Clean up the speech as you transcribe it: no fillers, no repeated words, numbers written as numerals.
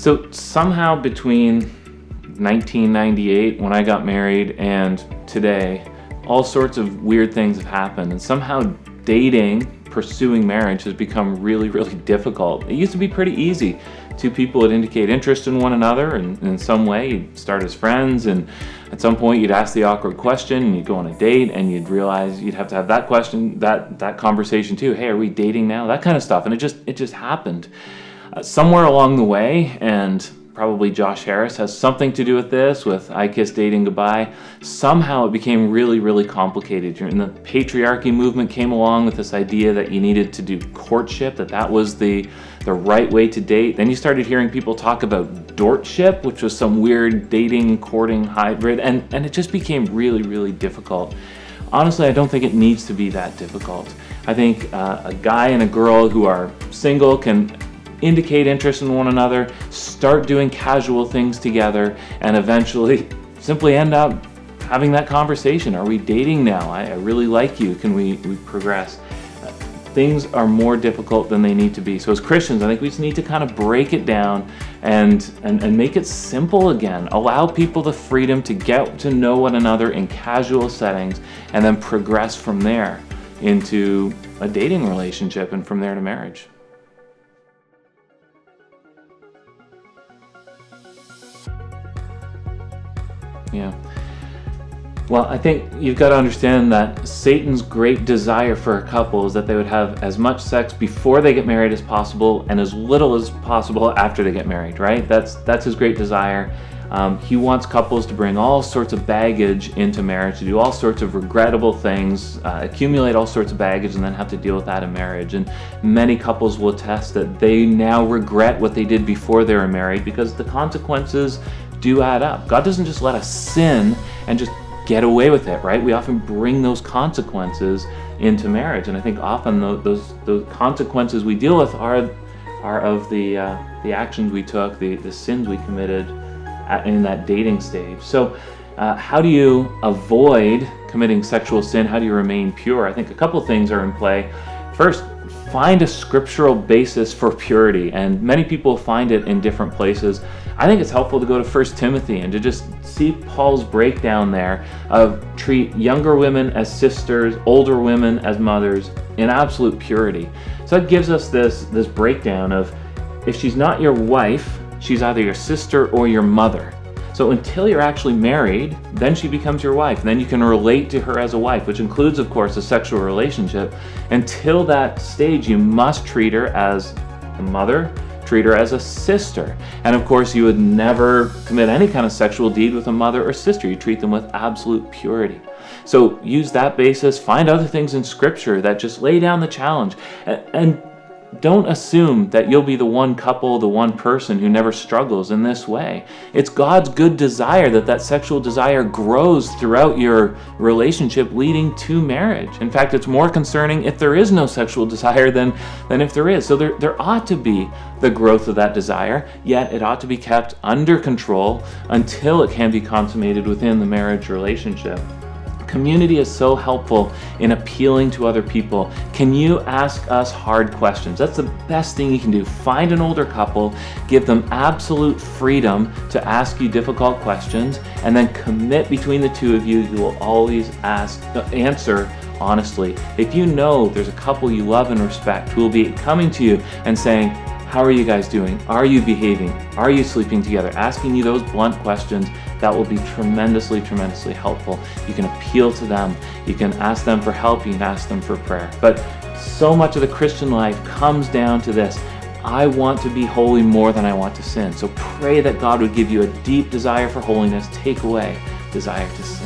So somehow between 1998, when I got married, and today, all sorts of weird things have happened. And somehow pursuing marriage has become really, really difficult. It used to be pretty easy. Two people would indicate interest in one another, and in some way you'd start as friends, and at some point you'd ask the awkward question, and you'd go on a date, and you'd realize you'd have to have that question, that conversation too. Hey, are we dating now? That kind of stuff. And it just happened. Somewhere along the way, and probably Josh Harris has something to do with this, with I Kiss Dating Goodbye, somehow it became really, really complicated. And the patriarchy movement came along with this idea that you needed to do courtship, that was the right way to date. Then you started hearing people talk about dortship, which was some weird dating, courting hybrid, and it just became really, really difficult. Honestly, I don't think it needs to be that difficult. I think a guy and a girl who are single can indicate interest in one another, start doing casual things together, and eventually simply end up having that conversation. Are we dating now? I really like you. Can we progress? Things are more difficult than they need to be. So as Christians, I think we just need to kind of break it down and make it simple again. Allow people the freedom to get to know one another in casual settings, and then progress from there into a dating relationship, and from there to marriage. Yeah. Well, I think you've got to understand that Satan's great desire for a couple is that they would have as much sex before they get married as possible, and as little as possible after they get married, right? That's his great desire. He wants couples to bring all sorts of baggage into marriage, to do all sorts of regrettable things, accumulate all sorts of baggage, and then have to deal with that in marriage. And many couples will attest that they now regret what they did before they were married, because the consequences do add up. God doesn't just let us sin and just get away with it, right? We often bring those consequences into marriage, and I think often those consequences we deal with are of the actions we took, the sins we committed in that dating stage. So how do you avoid committing sexual sin? How do you remain pure? I think a couple things are in play. First, find a scriptural basis for purity, and many people find it in different places. I think it's helpful to go to 1 Timothy and to just see Paul's breakdown there of treat younger women as sisters, older women as mothers, in absolute purity. So it gives us this breakdown of, if she's not your wife, she's either your sister or your mother. So until you're actually married, then she becomes your wife. And then you can relate to her as a wife, which includes, of course, a sexual relationship. Until that stage, you must treat her as a mother, treat her as a sister. And of course, you would never commit any kind of sexual deed with a mother or sister. You treat them with absolute purity. So use that basis, find other things in Scripture that just lay down the challenge. And don't assume that you'll be the one couple, the one person who never struggles in this way. It's God's good desire that sexual desire grows throughout your relationship leading to marriage. In fact, it's more concerning if there is no sexual desire than if there is. So there ought to be the growth of that desire, yet it ought to be kept under control until it can be consummated within the marriage relationship. Community is so helpful in appealing to other people. Can you ask us hard questions? That's the best thing you can do. Find an older couple, give them absolute freedom to ask you difficult questions, and then commit between the two of you. You will always answer honestly. If you know there's a couple you love and respect who will be coming to you and saying, how are you guys doing? Are you behaving? Are you sleeping together? Asking you those blunt questions, that will be tremendously, tremendously helpful. You can appeal to them. You can ask them for help. You can ask them for prayer. But so much of the Christian life comes down to this. I want to be holy more than I want to sin. So pray that God would give you a deep desire for holiness, take away desire to sin.